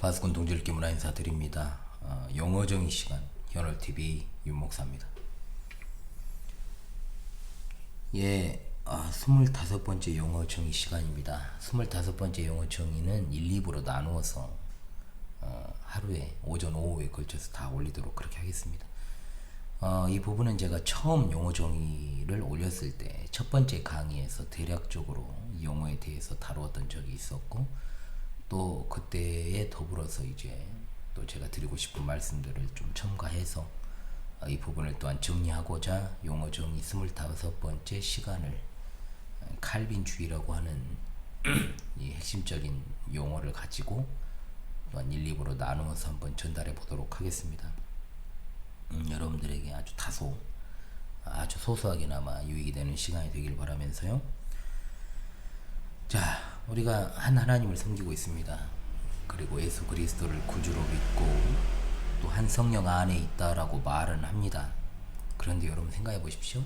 바스콘 동지를 문화 인사드립니다. 영어정의 시간 현월TV 윤목사입니다. 예, 25번째 영어정의 시간입니다. 25번째 영어정의는 1, 2부로 나누어서 하루에 오전, 오후에 걸쳐서 다 올리도록 그렇게 하겠습니다. 이 부분은 제가 처음 영어정의를 올렸을 때 첫 번째 강의에서 대략적으로 영어에 대해서 다루었던 적이 있었고, 또 그때에 더불어서 이제 또 제가 드리고 싶은 말씀들을 좀 첨가해서 이 부분을 또한 정리하고자 영어정의 25번째 시간을 칼빈주의라고 하는 이 핵심적인 용어를 가지고 또한 1, 2부로 나누어서 한번 전달해 보도록 하겠습니다. 여러분들에게 아주 소소하게나마 유익이 되는 시간이 되길 바라면서요. 자, 우리가 한 하나님을 섬기고 있습니다. 그리고 예수 그리스도를 구주로 믿고 또 한 성령 안에 있다라고 말은 합니다. 그런데 여러분 생각해 보십시오.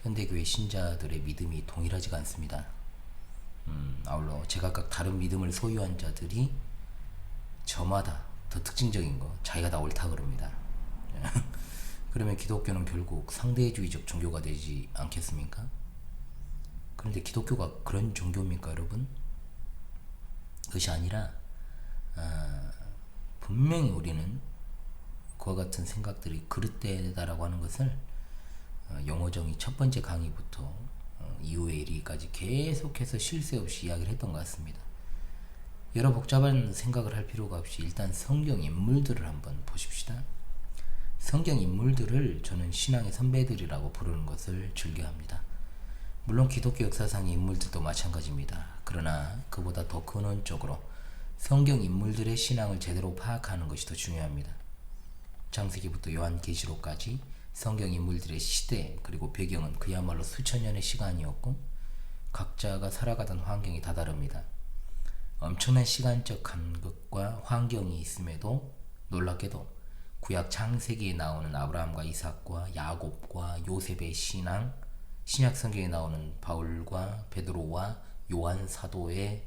현대교회 신자들의 믿음이 동일하지가 않습니다. 아울러 제각각 다른 믿음을 소유한 자들이 저마다 더 특징적인 거 자기가 다 옳다 그럽니다. 그러면 기독교는 결국 상대주의적 종교가 되지 않겠습니까? 그런데 기독교가 그런 종교입니까, 여러분? 그것이 아니라 분명히 우리는 그와 같은 생각들이 그릇되다라고 하는 것을 영어정의 첫 번째 강의부터 이후에 이르기까지 계속해서 쉴 새 없이 이야기를 했던 것 같습니다. 여러 복잡한 생각을 할 필요가 없이 일단 성경 인물들을 한번 보십시다. 성경 인물들을 저는 신앙의 선배들이라고 부르는 것을 즐겨합니다. 물론 기독교 역사상의 인물들도 마찬가지입니다. 그러나 그보다 더 근원적으로 성경 인물들의 신앙을 제대로 파악하는 것이 더 중요합니다. 창세기부터 요한계시록까지 성경 인물들의 시대 그리고 배경은 그야말로 수천 년의 시간이었고 각자가 살아가던 환경이 다 다릅니다. 엄청난 시간적 간극과 환경이 있음에도 놀랍게도 구약 창세기에 나오는 아브라함과 이삭과 야곱과 요셉의 신앙, 신약 성경에 나오는 바울과 베드로와 요한 사도의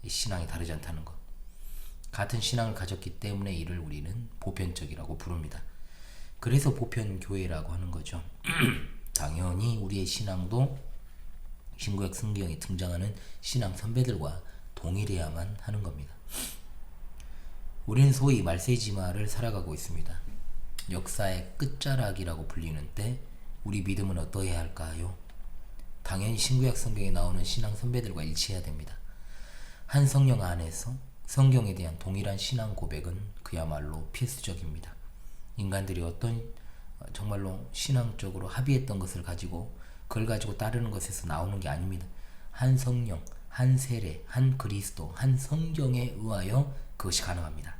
신앙이 다르지 않다는 것. 같은 신앙을 가졌기 때문에 이를 우리는 보편적이라고 부릅니다. 그래서 보편교회라고 하는 거죠. 당연히 우리의 신앙도 신구약 성경에 등장하는 신앙 선배들과 동일해야만 하는 겁니다. 우리는 소위 말세지마를 살아가고 있습니다. 역사의 끝자락이라고 불리는 때 우리 믿음은 어떠해야 할까요? 당연히 신구약 성경에 나오는 신앙 선배들과 일치해야 됩니다. 한 성령 안에서 성경에 대한 동일한 신앙 고백은 그야말로 필수적입니다. 인간들이 어떤 정말로 신앙적으로 합의했던 것을 가지고 그걸 가지고 따르는 것에서 나오는 게 아닙니다. 한 성령, 한 세례, 한 그리스도, 한 성경에 의하여 그것이 가능합니다.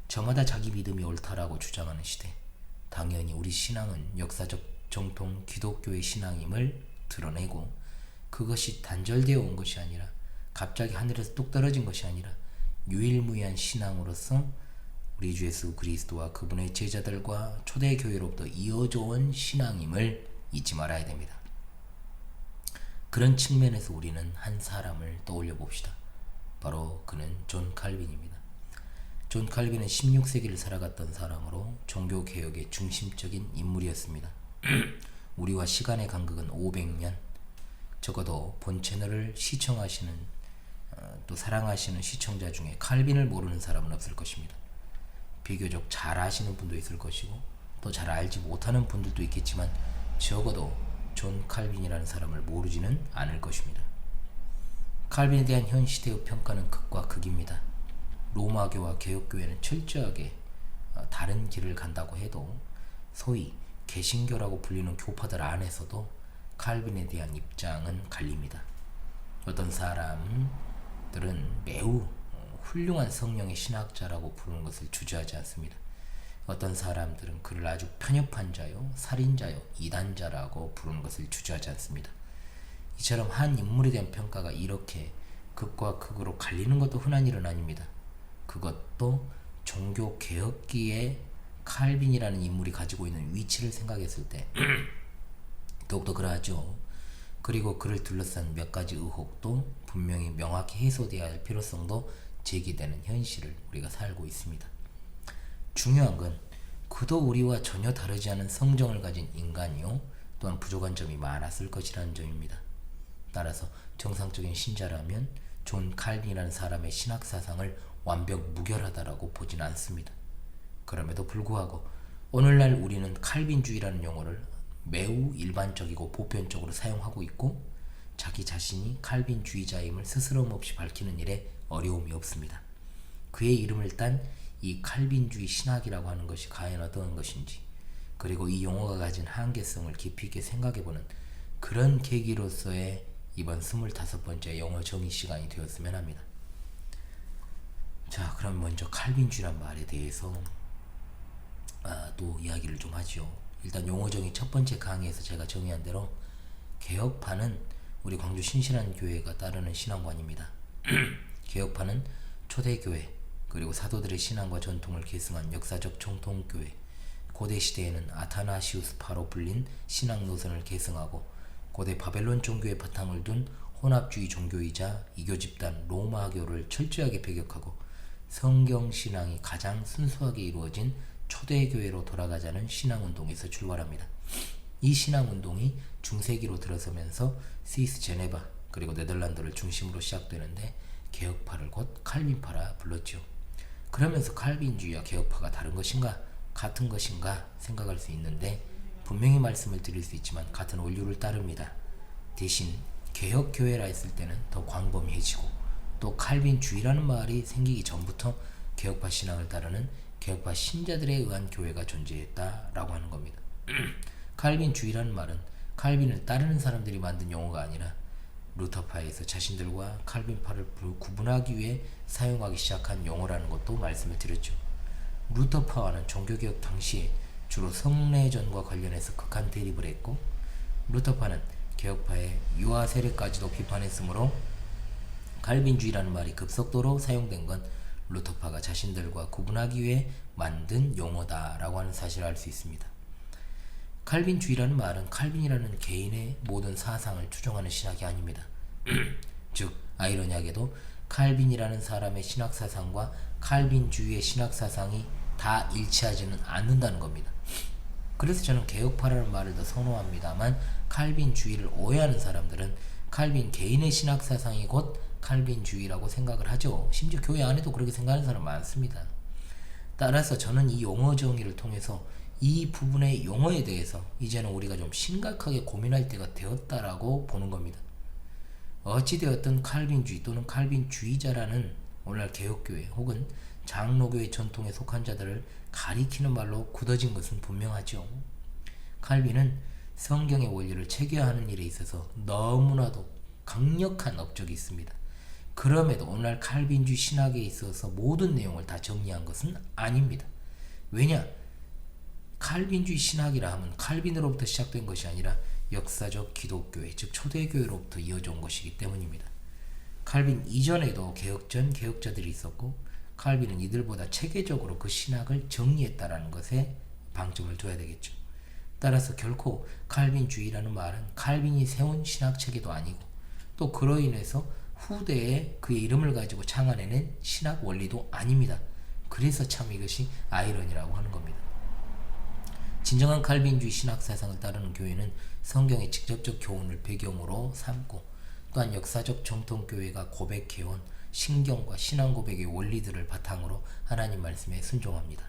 저마다 자기 믿음이 옳다라고 주장하는 시대, 당연히 우리 신앙은 역사적 정통 기독교의 신앙임을 드러내고 그것이 단절되어 온 것이 아니라 갑자기 하늘에서 뚝 떨어진 것이 아니라 유일무이한 신앙으로서 우리 주 예수 그리스도와 그분의 제자들과 초대교회로부터 이어져 온 신앙임을 잊지 말아야 됩니다. 그런 측면에서 우리는 한 사람을 떠올려 봅시다. 바로 그는 존 칼빈입니다. 존 칼빈은 16세기를 살아갔던 사람으로 종교개혁의 중심적인 인물이었습니다. 우리와 시간의 간극은 500년, 적어도 본 채널을 시청하시는 또 사랑하시는 시청자 중에 칼빈을 모르는 사람은 없을 것입니다. 비교적 잘 아시는 분도 있을 것이고 또 잘 알지 못하는 분들도 있겠지만 적어도 존 칼빈이라는 사람을 모르지는 않을 것입니다. 칼빈에 대한 현 시대의 평가는 극과 극입니다. 로마교와 개혁교회는 철저하게 다른 길을 간다고 해도 소위 개신교라고 불리는 교파들 안에서도 칼빈에 대한 입장은 갈립니다. 어떤 사람들은 매우 훌륭한 성령의 신학자라고 부르는 것을 주저하지 않습니다. 어떤 사람들은 그를 아주 편협한 자요, 살인자요, 이단자라고 부르는 것을 주저하지 않습니다. 이처럼 한 인물에 대한 평가가 이렇게 극과 극으로 갈리는 것도 흔한 일은 아닙니다. 그것도 종교개혁기에 칼빈이라는 인물이 가지고 있는 위치를 생각했을 때 더욱더 그러하죠. 그리고 그를 둘러싼 몇 가지 의혹도 분명히 명확히 해소되어야 할 필요성도 제기되는 현실을 우리가 살고 있습니다. 중요한 건 그도 우리와 전혀 다르지 않은 성정을 가진 인간이요 또한 부족한 점이 많았을 것이라는 점입니다. 따라서 정상적인 신자라면 존 칼빈이라는 사람의 신학 사상을 완벽 무결하다라고 보진 않습니다. 그럼에도 불구하고 오늘날 우리는 칼빈주의라는 용어를 매우 일반적이고 보편적으로 사용하고 있고 자기 자신이 칼빈주의자임을 스스럼없이 밝히는 일에 어려움이 없습니다. 그의 이름을 딴 이 칼빈주의 신학이라고 하는 것이 과연 어떠한 것인지, 그리고 이 용어가 가진 한계성을 깊이 있게 생각해보는 그런 계기로서의 이번 25번째 영어 정의 시간이 되었으면 합니다. 자, 그럼 먼저 칼빈주의란 말에 대해서 또 이야기를 좀 하죠. 일단 용어 정의 첫 번째 강의에서 제가 정의한 대로 개혁파는 우리 광주 신실한 교회가 따르는 신앙관입니다. 개혁파는 초대교회 그리고 사도들의 신앙과 전통을 계승한 역사적 정통교회, 고대 시대에는 아타나시우스파로 불린 신앙 노선을 계승하고 고대 바벨론 종교의 바탕을 둔 혼합주의 종교이자 이교 집단 로마교를 철저하게 배격하고 성경 신앙이 가장 순수하게 이루어진 초대교회로 돌아가자는 신앙운동에서 출발합니다. 이 신앙운동이 중세기로 들어서면서 스위스 제네바 그리고 네덜란드를 중심으로 시작되는데 개혁파를 곧 칼빈파라 불렀죠. 그러면서 칼빈주의와 개혁파가 다른 것인가 같은 것인가 생각할 수 있는데 분명히 말씀을 드릴 수 있지만 같은 원류를 따릅니다. 대신 개혁교회라 했을 때는 더 광범위해지고 또 칼빈주의라는 말이 생기기 전부터 개혁파 신앙을 따르는 개혁파 신자들에 의한 교회가 존재했다라고 하는 겁니다. 칼빈주의라는 말은 칼빈을 따르는 사람들이 만든 용어가 아니라 루터파에서 자신들과 칼빈파를 구분하기 위해 사용하기 시작한 용어라는 것도 말씀을 드렸죠. 루터파와는 종교개혁 당시에 주로 성례전과 관련해서 극한 대립을 했고, 루터파는 개혁파의 유아 세력까지도 비판했으므로 칼빈주의라는 말이 급속도로 사용된 건 루터파가 자신들과 구분하기 위해 만든 용어다라고 하는 사실을 알 수 있습니다. 칼빈주의라는 말은 칼빈이라는 개인의 모든 사상을 추종하는 신학이 아닙니다. 즉 아이러니하게도 칼빈이라는 사람의 신학사상과 칼빈주의의 신학사상이 다 일치하지는 않는다는 겁니다. 그래서 저는 개혁파라는 말을 더 선호합니다만 칼빈주의를 오해하는 사람들은 칼빈 개인의 신학사상이 곧 칼빈주의라고 생각을 하죠. 심지어 교회 안에도 그렇게 생각하는 사람 많습니다. 따라서 저는 이 용어 정의를 통해서 이 부분의 용어에 대해서 이제는 우리가 좀 심각하게 고민할 때가 되었다라고 보는 겁니다. 어찌되었든 칼빈주의 또는 칼빈주의자라는 오늘날 개혁교회 혹은 장로교회 전통에 속한 자들을 가리키는 말로 굳어진 것은 분명하죠. 칼빈은 성경의 원리를 체계화하는 일에 있어서 너무나도 강력한 업적이 있습니다. 그럼에도 오늘날 칼빈주의 신학에 있어서 모든 내용을 다 정리한 것은 아닙니다. 왜냐? 칼빈주의 신학이라 하면 칼빈으로부터 시작된 것이 아니라 역사적 기독교회, 즉 초대교회로부터 이어져 온 것이기 때문입니다. 칼빈 이전에도 개혁전 개혁자들이 있었고 칼빈은 이들보다 체계적으로 그 신학을 정리했다라는 것에 방점을 둬야 되겠죠. 따라서 결코 칼빈주의라는 말은 칼빈이 세운 신학 체계도 아니고 또 그로 인해서 후대에 그의 이름을 가지고 창안해낸 신학 원리도 아닙니다. 그래서 참 이것이 아이러니라고 하는 겁니다. 진정한 칼빈주의 신학 사상을 따르는 교회는 성경의 직접적 교훈을 배경으로 삼고 또한 역사적 정통교회가 고백해온 신경과 신앙 고백의 원리들을 바탕으로 하나님 말씀에 순종합니다.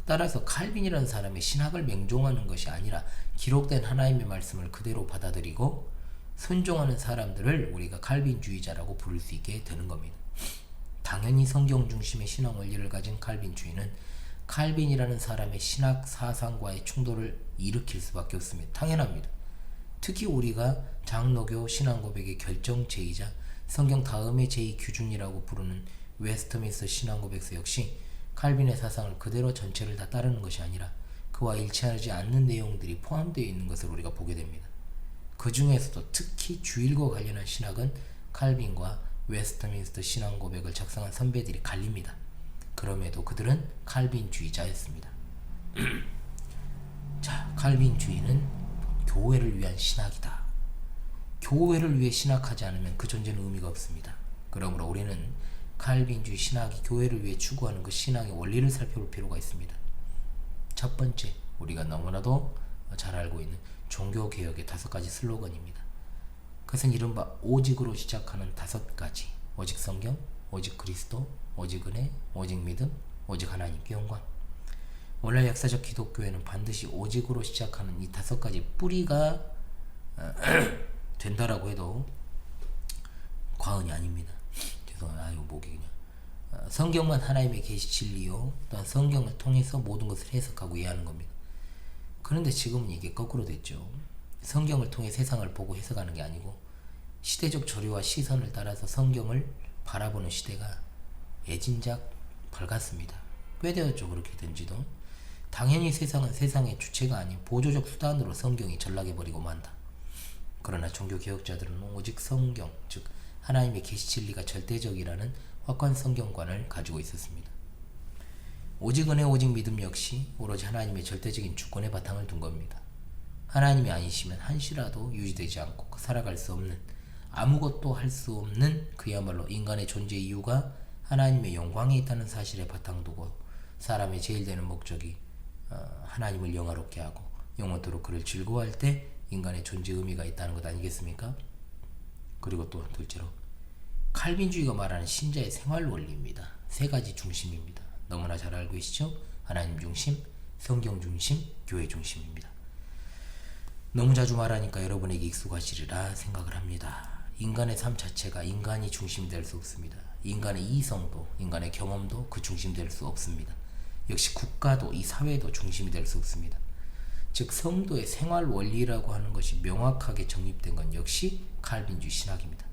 따라서 칼빈이라는 사람의 신학을 맹종하는 것이 아니라 기록된 하나님의 말씀을 그대로 받아들이고 순종하는 사람들을 우리가 칼빈주의자라고 부를 수 있게 되는 겁니다. 당연히 성경 중심의 신앙 원리를 가진 칼빈주의는 칼빈이라는 사람의 신학 사상과의 충돌을 일으킬 수밖에 없습니다. 당연합니다. 특히 우리가 장로교 신앙 고백의 결정체이자 성경 다음의 제2규준이라고 부르는 웨스트민스터 신앙 고백서 역시 칼빈의 사상을 그대로 전체를 다 따르는 것이 아니라 그와 일치하지 않는 내용들이 포함되어 있는 것을 우리가 보게 됩니다. 그 중에서도 특히 주일과 관련한 신학은 칼빈과 웨스트민스터 신앙 고백을 작성한 선배들이 갈립니다. 그럼에도 그들은 칼빈주의자였습니다. 자, 칼빈주의는 교회를 위한 신학이다. 교회를 위해 신학하지 않으면 그 존재는 의미가 없습니다. 그러므로 우리는 칼빈주의 신학이 교회를 위해 추구하는 그 신앙의 원리를 살펴볼 필요가 있습니다. 첫 번째, 우리가 너무나도 잘 알고 있는 종교개혁의 5가지 슬로건입니다. 그것은 이른바 오직으로 시작하는 5가지: 오직 성경, 오직 그리스도, 오직 은혜, 오직 믿음, 오직 하나님께 영광. 오늘날 역사적 기독교회는 반드시 오직으로 시작하는 이 5가지 뿌리가 된다라고 해도 과언이 아닙니다. 죄송해요. 목이 그냥. 성경만 하나님의 계시 진리요, 또한 성경을 통해서 모든 것을 해석하고 이해하는 겁니다. 그런데 지금은 이게 거꾸로 됐죠. 성경을 통해 세상을 보고 해석하는 게 아니고 시대적 조류와 시선을 따라서 성경을 바라보는 시대가 애진작 밝았습니다. 꽤 되었죠. 그렇게 된지도. 당연히 세상은 세상의 주체가 아닌 보조적 수단으로 성경이 전락해버리고 만다. 그러나 종교개혁자들은 오직 성경, 즉 하나님의 계시 진리가 절대적이라는 확고한 성경관을 가지고 있었습니다. 오직 은혜, 오직 믿음 역시 오로지 하나님의 절대적인 주권에 바탕을 둔 겁니다. 하나님이 아니시면 한시라도 유지되지 않고 살아갈 수 없는, 아무것도 할 수 없는 그야말로 인간의 존재 이유가 하나님의 영광에 있다는 사실에 바탕두고 사람의 제일 되는 목적이 하나님을 영화롭게 하고 영원토록 그를 즐거워할 때 인간의 존재 의미가 있다는 것 아니겠습니까? 그리고 또 둘째로 칼빈주의가 말하는 신자의 생활 원리입니다. 3가지 중심입니다. 너무나 잘 알고 계시죠? 하나님 중심, 성경 중심, 교회 중심입니다. 너무 자주 말하니까 여러분에게 익숙하시리라 생각을 합니다. 인간의 삶 자체가 인간이 중심이 될 수 없습니다. 인간의 이성도, 인간의 경험도 그 중심이 될 수 없습니다. 역시 국가도, 이 사회도 중심이 될 수 없습니다. 즉 성도의 생활 원리라고 하는 것이 명확하게 정립된 건 역시 칼빈주의 신학입니다.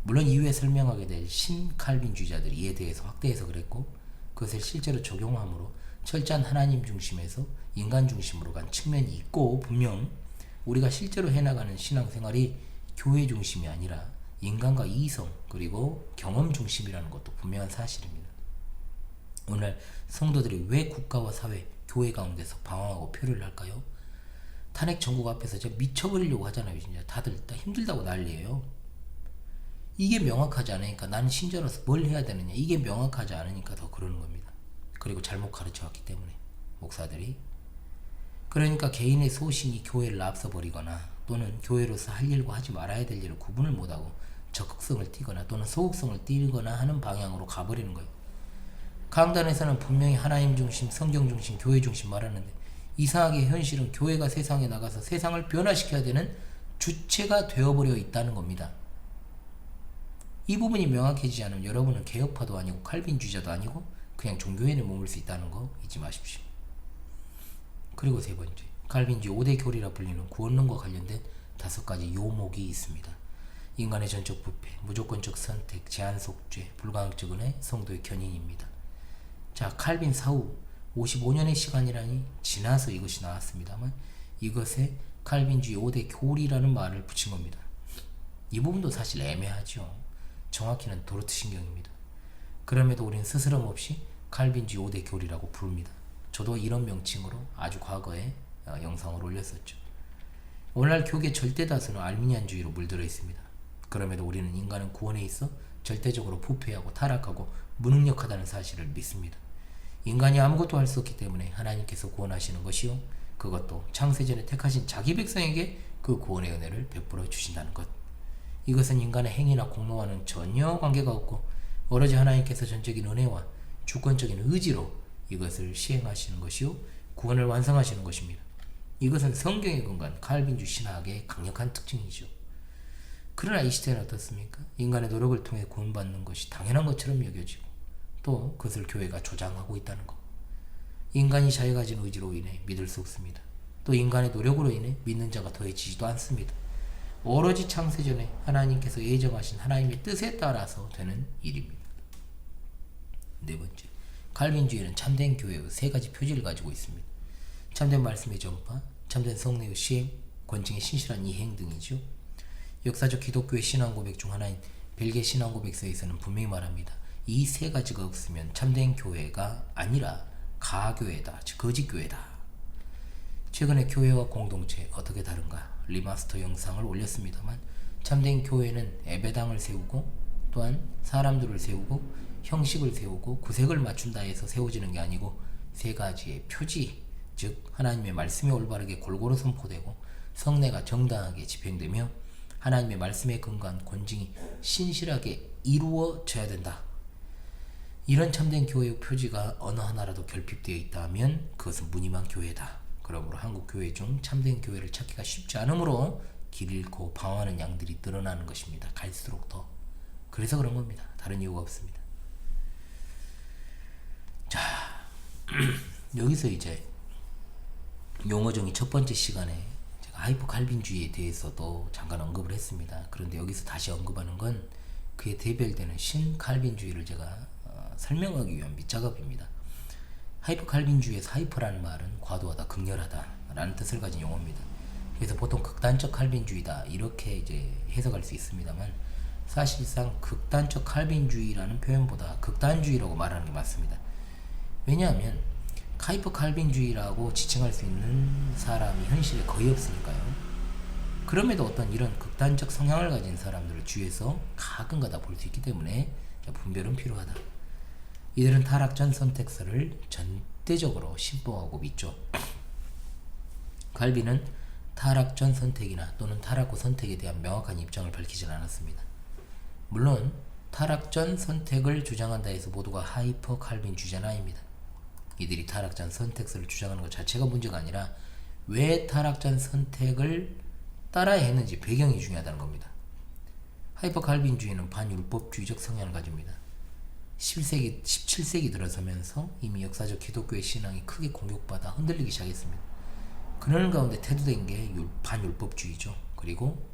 물론 이후에 설명하게 될 신칼빈주의자들이 이에 대해서 확대해서 그랬고, 그것을 실제로 적용함으로 철저한 하나님 중심에서 인간 중심으로 간 측면이 있고, 분명 우리가 실제로 해나가는 신앙생활이 교회 중심이 아니라 인간과 이성 그리고 경험 중심이라는 것도 분명한 사실입니다. 오늘 성도들이 왜 국가와 사회, 교회 가운데서 방황하고 표류를 할까요? 탄핵 정국 앞에서 진짜 미쳐버리려고 하잖아요. 진짜 다들 힘들다고 난리예요. 이게 명확하지 않으니까, 나는 신자로서 뭘 해야 되느냐, 이게 명확하지 않으니까 더 그러는 겁니다. 그리고 잘못 가르쳐왔기 때문에 목사들이. 그러니까 개인의 소신이 교회를 앞서버리거나 또는 교회로서 할 일과 하지 말아야 될 일을 구분을 못하고 적극성을 띠거나 또는 소극성을 띠거나 하는 방향으로 가버리는 거예요. 강단에서는 분명히 하나님 중심, 성경 중심, 교회 중심 말하는데 이상하게 현실은 교회가 세상에 나가서 세상을 변화시켜야 되는 주체가 되어버려 있다는 겁니다. 이 부분이 명확해지지 않으면 여러분은 개혁파도 아니고 칼빈주의자도 아니고 그냥 종교에는 머물 수 있다는 거 잊지 마십시오. 그리고 3번째, 칼빈주의 5대 교리라 불리는 구원론과 관련된 5가지 요목이 있습니다. 인간의 전적 부패, 무조건적 선택, 제한 속죄, 불가항적 은혜, 성도의 견인입니다. 자, 칼빈 사후 55년의 시간이라니 지나서 이것이 나왔습니다만 이것에 칼빈주의 5대 교리라는 말을 붙인 겁니다. 이 부분도 사실 애매하죠. 정확히는 도르트 신경입니다. 그럼에도 우리는 스스럼 없이 칼빈주의 5대 교리라고 부릅니다. 저도 이런 명칭으로 아주 과거에 영상을 올렸었죠. 오늘날 교계 절대 다수는 알미니안주의로 물들어 있습니다. 그럼에도 우리는 인간은 구원에 있어 절대적으로 부패하고 타락하고 무능력하다는 사실을 믿습니다. 인간이 아무것도 할 수 없기 때문에 하나님께서 구원하시는 것이요, 그것도 창세전에 택하신 자기 백성에게 그 구원의 은혜를 베풀어 주신다는 것. 이것은 인간의 행위나 공로와는 전혀 관계가 없고 오로지 하나님께서 전적인 은혜와 주권적인 의지로 이것을 시행하시는 것이요, 구원을 완성하시는 것입니다. 이것은 성경에 근거한 칼빈주의 신학의 강력한 특징이죠. 그러나 이 시대는 어떻습니까? 인간의 노력을 통해 구원받는 것이 당연한 것처럼 여겨지고 또 그것을 교회가 조장하고 있다는 것. 인간이 자기가진 의지로 인해 믿을 수 없습니다. 또 인간의 노력으로 인해 믿는 자가 더해지지도 않습니다. 오로지 창세전에 하나님께서 예정하신 하나님의 뜻에 따라서 되는 일입니다. 4번째, 칼빈주의는 참된 교회의 3가지 표지를 가지고 있습니다. 참된 말씀의 전파, 참된 성례의 시행, 권징의 신실한 이행 등이죠. 역사적 기독교의 신앙 고백 중 하나인 벨기에 신앙 고백서에서는 분명히 말합니다. 이 3가지가 없으면 참된 교회가 아니라 가교회다, 즉 거짓교회다. 최근에 교회와 공동체 어떻게 다른가 리마스터 영상을 올렸습니다만 참된 교회는 예배당을 세우고 또한 사람들을 세우고 형식을 세우고 구색을 맞춘다 해서 세워지는 게 아니고 세 가지의 표지, 즉 하나님의 말씀이 올바르게 골고루 선포되고 성례가 정당하게 집행되며 하나님의 말씀에 근거한 권징이 신실하게 이루어져야 된다. 이런 참된 교회의 표지가 어느 하나라도 결핍되어 있다면 그것은 무늬만 교회다. 그러므로 한국 교회 중 참된 교회를 찾기가 쉽지 않으므로 길 잃고 방황하는 양들이 늘어나는 것입니다. 갈수록 더. 그래서 그런 겁니다. 다른 이유가 없습니다. 자, 여기서 이제 용어정의 첫 번째 시간에 제가 하이퍼 칼빈주의에 대해서도 잠깐 언급을 했습니다. 그런데 여기서 다시 언급하는 건 그에 대별되는 신 칼빈주의를 제가 설명하기 위한 밑작업입니다. 하이퍼 칼빈주의에서 하이퍼라는 말은 과도하다, 극렬하다 라는 뜻을 가진 용어입니다. 그래서 보통 극단적 칼빈주의다 이렇게 이제 해석할 수 있습니다만 사실상 극단적 칼빈주의라는 표현보다 극단주의라고 말하는 게 맞습니다. 왜냐하면 하이퍼 칼빈주의라고 지칭할 수 있는 사람이 현실에 거의 없으니까요. 그럼에도 어떤 이런 극단적 성향을 가진 사람들을 주위에서 가끔가다 볼 수 있기 때문에 분별은 필요하다. 이들은 타락전 선택설을 전대적으로 신봉하고 믿죠. 칼빈은 타락전 선택이나 또는 타락 후 선택에 대한 명확한 입장을 밝히진 않았습니다. 물론 타락전 선택을 주장한다 해서 모두가 하이퍼 칼빈주의자는 아닙니다. 이들이 타락전 선택설을 주장하는 것 자체가 문제가 아니라 왜 타락전 선택을 따라야 했는지 배경이 중요하다는 겁니다. 하이퍼 칼빈주의는 반율법주의적 성향을 가집니다. 17세기 들어서면서 이미 역사적 기독교의 신앙이 크게 공격받아 흔들리기 시작했습니다. 그런 가운데 태도된 게 반율법주의죠. 그리고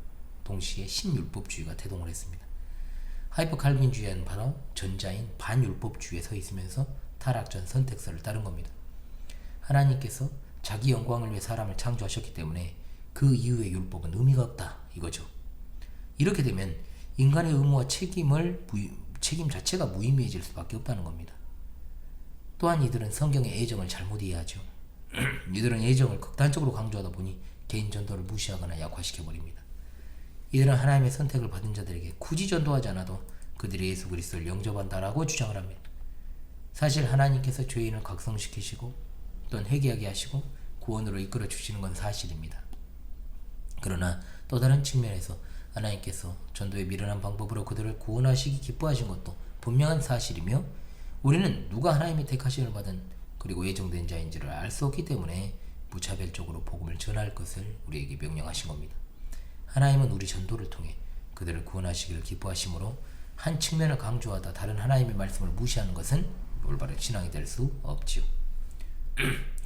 동시에 신율법주의가 태동을 했습니다. 하이퍼 칼빈주의는 바로 전자인 반율법주의에 서 있으면서 타락전 선택설을 따른 겁니다. 하나님께서 자기 영광을 위해 사람을 창조하셨기 때문에 그 이후의 율법은 의미가 없다 이거죠. 이렇게 되면 인간의 의무와 책임 자체가 무의미해질 수밖에 없다는 겁니다. 또한 이들은 성경의 애정을 잘못 이해하죠. 이들은 애정을 극단적으로 강조하다 보니 개인 전도를 무시하거나 약화시켜버립니다. 이들은 하나님의 선택을 받은 자들에게 굳이 전도하지 않아도 그들이 예수 그리스도를 영접한다라고 주장을 합니다. 사실 하나님께서 죄인을 각성시키시고 또는 회개하게 하시고 구원으로 이끌어 주시는 건 사실입니다. 그러나 또 다른 측면에서 하나님께서 전도의 미련한 방법으로 그들을 구원하시기 기뻐하신 것도 분명한 사실이며 우리는 누가 하나님의 택하심을 받은 그리고 예정된 자인지를 알 수 없기 때문에 무차별적으로 복음을 전할 것을 우리에게 명령하신 겁니다. 하나님은 우리 전도를 통해 그들을 구원하시기를 기뻐하시므로 한 측면을 강조하다 다른 하나님의 말씀을 무시하는 것은 올바른 신앙이 될 수 없지요.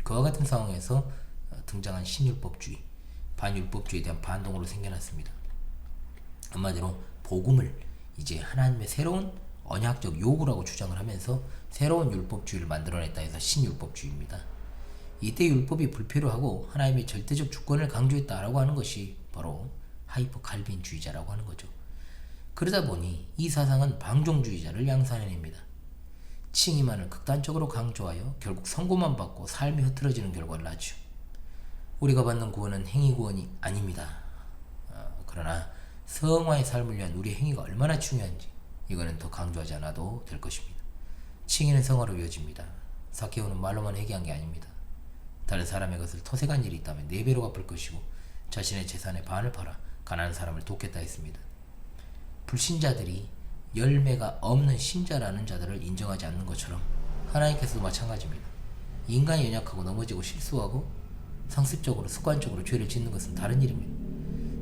그와 같은 상황에서 등장한 신율법주의, 반율법주의에 대한 반동으로 생겨났습니다. 한마디로 복음을 이제 하나님의 새로운 언약적 요구라고 주장을 하면서 새로운 율법주의를 만들어냈다 해서 신율법주의입니다. 이때 율법이 불필요하고 하나님의 절대적 주권을 강조했다라고 하는 것이 바로 하이퍼 칼빈주의자라고 하는 거죠. 그러다 보니 이 사상은 방종주의자를 양산해냅니다. 칭의만을 극단적으로 강조하여 결국 선고만 받고 삶이 흐트러지는 결과를 낳죠. 우리가 받는 구원은 행위 구원이 아닙니다. 그러나 성화의 삶을 위한 우리의 행위가 얼마나 중요한지 이거는 더 강조하지 않아도 될 것입니다. 칭의는 성화로 이어집니다. 삭개오는 말로만 회개한 게 아닙니다. 다른 사람의 것을 토색한 일이 있다면 4배로 갚을 것이고 자신의 재산의 반을 팔아 가난한 사람을 돕겠다 했습니다. 불신자들이 열매가 없는 신자라는 자들을 인정하지 않는 것처럼 하나님께서도 마찬가지입니다. 인간이 연약하고 넘어지고 실수하고 상습적으로 습관적으로 죄를 짓는 것은 다른 일입니다.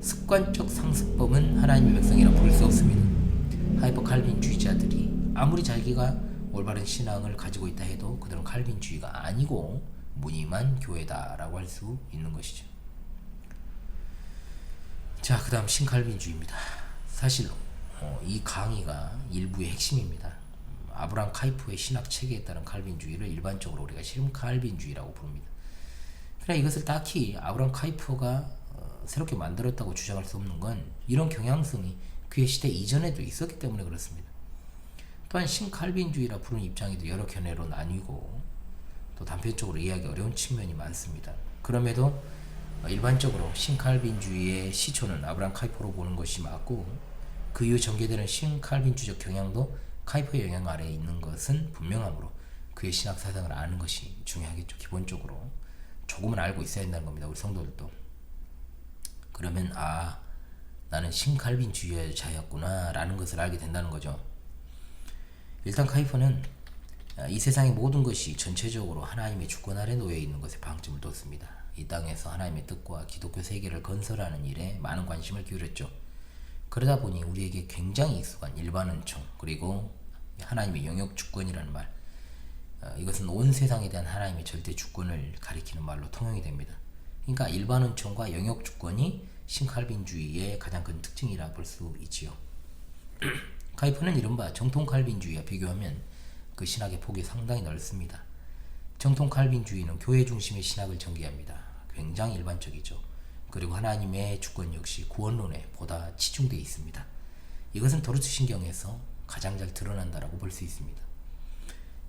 습관적 상습범은 하나님의 백성이라 부를 수 없습니다. 하이퍼 칼빈주의자들이 아무리 자기가 올바른 신앙을 가지고 있다 해도 그들은 칼빈주의가 아니고 무늬만 교회다라고 할 수 있는 것이죠. 자, 그 다음 신칼빈주의입니다. 사실 이 강의가 일부의 핵심입니다. 아브라함 카이프의 신학 체계에 따른 칼빈주의를 일반적으로 우리가 신칼빈주의라고 부릅니다. 그러나 이것을 딱히 아브라함 카이프가 새롭게 만들었다고 주장할 수 없는 건 이런 경향성이 그의 시대 이전에도 있었기 때문에 그렇습니다. 또한 신칼빈주의라 부르는 입장에도 여러 견해로 나뉘고 또 단편적으로 이해하기 어려운 측면이 많습니다. 그럼에도 일반적으로 신칼빈주의의 시초는 아브라함 카이프로 보는 것이 맞고 그 이후 전개되는 신칼빈주적 경향도 카이퍼의 영향 아래에 있는 것은 분명하므로 그의 신학 사상을 아는 것이 중요하겠죠. 기본적으로 조금은 알고 있어야 한다는 겁니다. 우리 성도들도. 그러면 나는 신칼빈주의자였구나 라는 것을 알게 된다는 거죠. 일단 카이퍼는 이 세상의 모든 것이 전체적으로 하나님의 주권 아래 놓여 있는 것에 방점을 뒀습니다. 이 땅에서 하나님의 뜻과 기독교 세계를 건설하는 일에 많은 관심을 기울였죠. 그러다 보니 우리에게 굉장히 익숙한 일반은총, 그리고 하나님의 영역주권이라는 말, 이것은 온 세상에 대한 하나님의 절대 주권을 가리키는 말로 통용이 됩니다. 그러니까 일반은총과 영역주권이 신칼빈주의의 가장 큰 특징이라 볼 수 있지요. 카이퍼는 이른바 정통 칼빈주의와 비교하면 그 신학의 폭이 상당히 넓습니다. 정통 칼빈주의는 교회 중심의 신학을 전개합니다. 굉장히 일반적이죠. 그리고 하나님의 주권 역시 구원론에 보다 치중되어 있습니다. 이것은 도르트 신경에서 가장 잘 드러난다라고 볼 수 있습니다.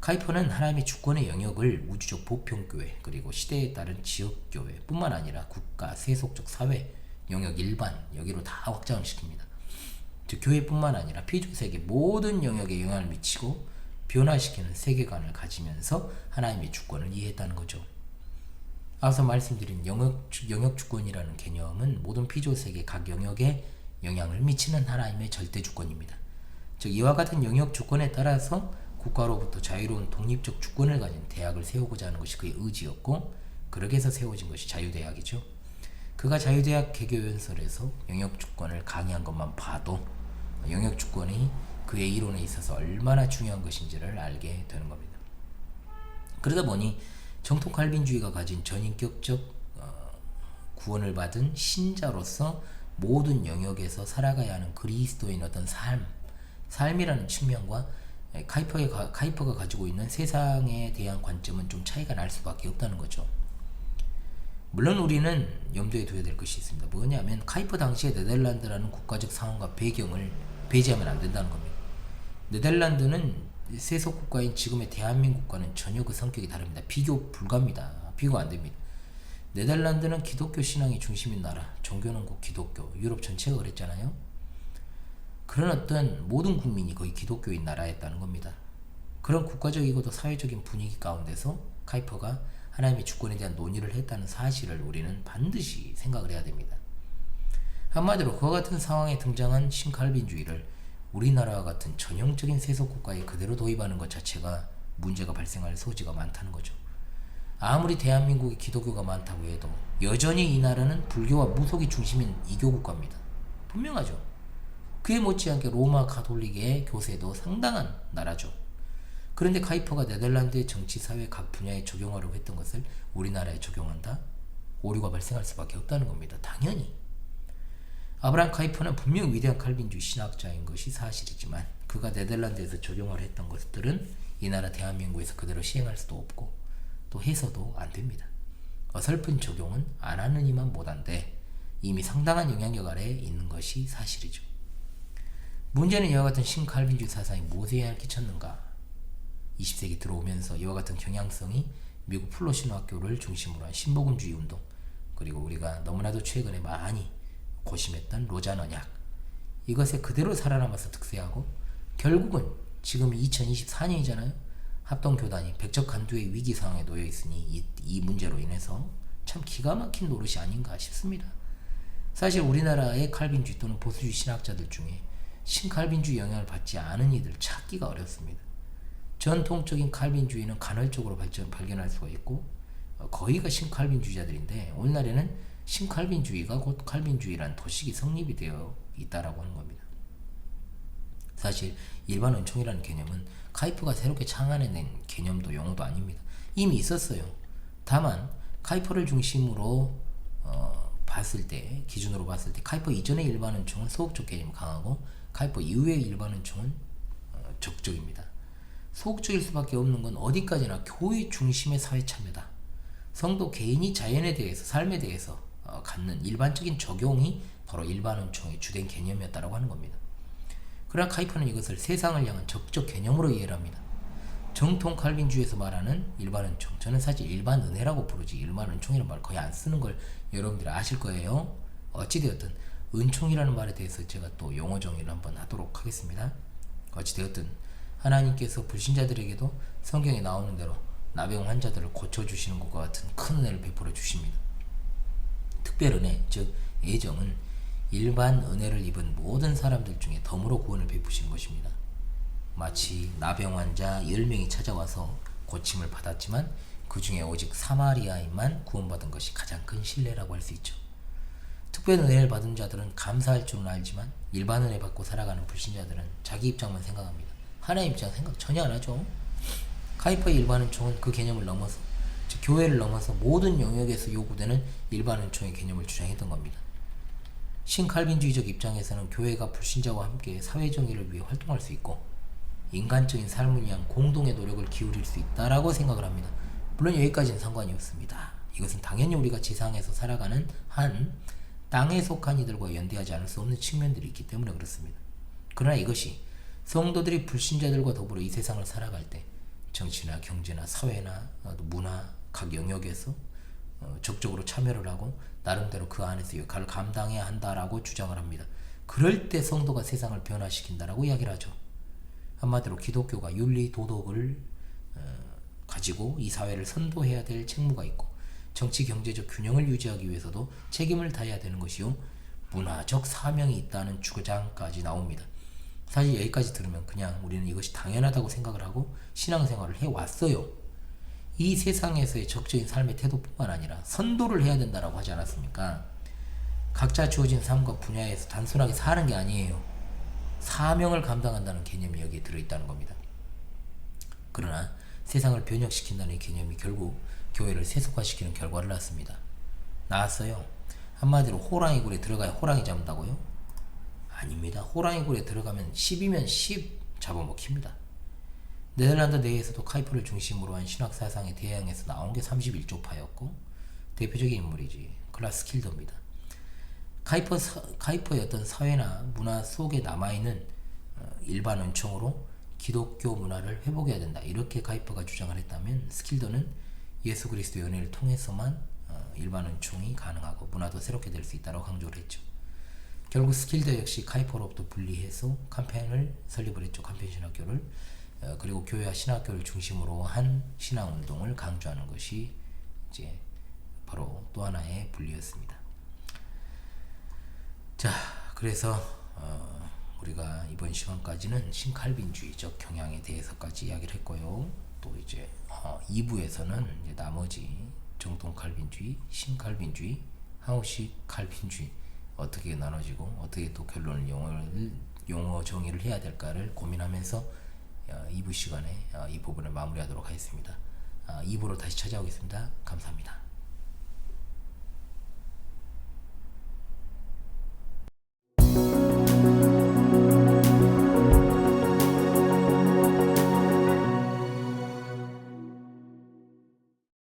카이퍼는 하나님의 주권의 영역을 우주적 보편교회, 그리고 시대에 따른 지역교회 뿐만 아니라 국가, 세속적 사회, 영역 일반, 여기로 다 확장을 시킵니다. 즉 교회뿐만 아니라 피조세계 모든 영역에 영향을 미치고 변화시키는 세계관을 가지면서 하나님의 주권을 이해했다는 거죠. 앞서 말씀드린 영역주권이라는 개념은 모든 피조세계 각 영역에 영향을 미치는 하나님의 절대 주권입니다. 즉 이와 같은 영역주권에 따라서 국가로부터 자유로운 독립적 주권을 가진 대학을 세우고자 하는 것이 그의 의지였고, 그러기 위해서 세워진 것이 자유대학이죠. 그가 자유대학 개교연설에서 영역주권을 강의한 것만 봐도 영역주권이 그의 이론에 있어서 얼마나 중요한 것인지를 알게 되는 겁니다. 그러다 보니 정통 칼빈주의가 가진 전인격적 구원을 받은 신자로서 모든 영역에서 살아가야 하는 그리스도인 어떤 삶이라는 측면과 카이퍼가 가지고 있는 세상에 대한 관점은 좀 차이가 날 수밖에 없다는 거죠. 물론 우리는 염두에 둬야 될 것이 있습니다. 뭐냐면 카이퍼 당시의 네덜란드라는 국가적 상황과 배경을 배제하면 안 된다는 겁니다. 네덜란드는 세속 국가인 지금의 대한민국과는 전혀 그 성격이 다릅니다. 비교 불가입니다. 비교가 안 됩니다. 네덜란드는 기독교 신앙이 중심인 나라, 종교는 곧 기독교, 유럽 전체가 그랬잖아요. 그런 어떤 모든 국민이 거의 기독교인 나라였다는 겁니다. 그런 국가적이고도 사회적인 분위기 가운데서 카이퍼가 하나님의 주권에 대한 논의를 했다는 사실을 우리는 반드시 생각을 해야 됩니다. 한마디로 그와 같은 상황에 등장한 신칼빈주의를 우리나라와 같은 전형적인 세속국가에 그대로 도입하는 것 자체가 문제가 발생할 소지가 많다는 거죠. 아무리 대한민국에 기독교가 많다고 해도 여전히 이 나라는 불교와 무속이 중심인 이교 국가입니다. 분명하죠. 그에 못지않게 로마 가톨릭의 교세도 상당한 나라죠. 그런데 카이퍼가 네덜란드의 정치, 사회 각 분야에 적용하려고 했던 것을 우리나라에 적용한다? 오류가 발생할 수밖에 없다는 겁니다. 당연히. 아브라함 카이퍼는 분명 위대한 칼빈주의 신학자인 것이 사실이지만 그가 네덜란드에서 적용을 했던 것들은 이 나라 대한민국에서 그대로 시행할 수도 없고 또 해서도 안 됩니다. 어설픈 적용은 안 하느니만 못한데 이미 상당한 영향력 아래에 있는 것이 사실이죠. 문제는 이와 같은 신칼빈주의 사상이 무엇에 영향을 끼쳤는가? 20세기 들어오면서 이와 같은 경향성이 미국 플로신학교를 중심으로 한 신복음주의 운동, 그리고 우리가 너무나도 최근에 많이 고심했던 로잔 언약, 이것에 그대로 살아남아서 득세하고 결국은 지금 2024년이잖아요. 합동교단이 백척간두의 위기 상황에 놓여 있으니 이 문제로 인해서 참 기가 막힌 노릇이 아닌가 싶습니다. 사실 우리나라의 칼빈주의 또는 보수주의 신학자들 중에 신칼빈주의 영향을 받지 않은 이들 찾기가 어렵습니다. 전통적인 칼빈주의는 간헐적으로 발견할 수가 있고 거의가 신칼빈주의자들인데 오늘날에는 신칼빈주의가 곧 칼빈주의란 도식이 성립이 되어 있다라고 하는 겁니다. 사실 일반 은총이라는 개념은 카이퍼가 새롭게 창안해낸 개념도 용어도 아닙니다. 이미 있었어요. 다만 카이퍼를 중심으로 기준으로 봤을 때 카이퍼 이전의 일반 은총은 소극적 개념이 강하고 카이퍼 이후의 일반 은총은 적극적입니다. 소극적일 수밖에 없는 건 어디까지나 교회 중심의 사회 참여다. 성도 개인이 자연에 대해서, 삶에 대해서 갖는 일반적인 적용이 바로 일반 은총의 주된 개념이었다고 하는 겁니다. 그러나 카이퍼는 이것을 세상을 향한 적극적 개념으로 이해를 합니다. 정통 칼빈주의에서 말하는 일반 은총, 저는 사실 일반 은혜라고 부르지 일반 은총이라는 말 거의 안 쓰는 걸 여러분들이 아실 거예요. 어찌되었든 은총이라는 말에 대해서 제가 또 용어 정의를 한번 하도록 하겠습니다. 어찌되었든 하나님께서 불신자들에게도 성경에 나오는 대로 나병 환자들을 고쳐주시는 것과 같은 큰 은혜를 베풀어 주십니다. 특별 은혜, 즉 애정은 일반 은혜를 입은 모든 사람들 중에 덤으로 구원을 베푸시는 것입니다. 마치 나병 환자 10명이 찾아와서 고침을 받았지만 그 중에 오직 사마리아인만 구원받은 것이 가장 큰 신뢰라고 할 수 있죠. 특별 은혜를 받은 자들은 감사할 줄은 알지만 일반 은혜 받고 살아가는 불신자들은 자기 입장만 생각합니다. 하나님 입장 생각 전혀 안 하죠. 카이퍼의 일반 은총은 그 개념을 넘어서, 즉 교회를 넘어서 모든 영역에서 요구되는 일반 은총의 개념을 주장했던 겁니다. 신칼빈주의적 입장에서는 교회가 불신자와 함께 사회정의를 위해 활동할 수 있고 인간적인 삶을 위한 공동의 노력을 기울일 수 있다라고 생각을 합니다. 물론 여기까지는 상관이 없습니다. 이것은 당연히 우리가 지상에서 살아가는 한 땅에 속한 이들과 연대하지 않을 수 없는 측면들이 있기 때문에 그렇습니다. 그러나 이것이 성도들이 불신자들과 더불어 이 세상을 살아갈 때 정치나 경제나 사회나 문화 각 영역에서 적극적으로 참여를 하고 나름대로 그 안에서 역할을 감당해야 한다라고 주장을 합니다. 그럴 때 성도가 세상을 변화시킨다라고 이야기를 하죠. 한마디로 기독교가 윤리 도덕을 가지고 이 사회를 선도해야 될 책무가 있고 정치 경제적 균형을 유지하기 위해서도 책임을 다해야 되는 것이요 문화적 사명이 있다는 주장까지 나옵니다. 사실 여기까지 들으면 그냥 우리는 이것이 당연하다고 생각을 하고 신앙생활을 해왔어요. 이 세상에서의 적적인 삶의 태도뿐만 아니라 선도를 해야 된다라고 하지 않았습니까? 각자 주어진 삶과 분야에서 단순하게 사는 게 아니에요. 사명을 감당한다는 개념이 여기에 들어있다는 겁니다. 그러나 세상을 변혁시킨다는 이 개념이 결국 교회를 세속화시키는 결과를 낳았어요. 한마디로 호랑이 굴에 들어가야 호랑이 잡는다고요? 아닙니다. 호랑이 굴에 들어가면 10이면 10 잡아먹힙니다. 네덜란드 내에서도 카이퍼를 중심으로 한 신학 사상의 대양에서 나온 게 31조파였고 대표적인 인물이지 클라스 킬더입니다. 카이퍼의 어떤 사회나 문화 속에 남아있는 일반 은총으로 기독교 문화를 회복해야 된다. 이렇게 카이퍼가 주장을 했다면 스킬더는 예수 그리스도의 은혜를 통해서만 일반 은총이 가능하고 문화도 새롭게 될 수 있다고 강조를 했죠. 결국 스킬더 역시 카이퍼로부터 분리해서 캠페인을 설립을 했죠. 캠페인 신학교를. 그리고 교회와 신학교를 중심으로 한 신앙운동을 강조하는 것이 이제 바로 또 하나의 분리였습니다. 자, 그래서 우리가 이번 시간까지는 신칼빈주의적 경향에 대해서까지 이야기를 했고요. 또 이제 2부에서는 이제 나머지 정통 칼빈주의, 신칼빈주의, 하우식 칼빈주의 어떻게 나눠지고 어떻게 또 결론을 용어 정의를 해야 될까를 고민하면서 2부 시간에 이 부분을 마무리하도록 하겠습니다. 2부로 다시 찾아오겠습니다. 감사합니다.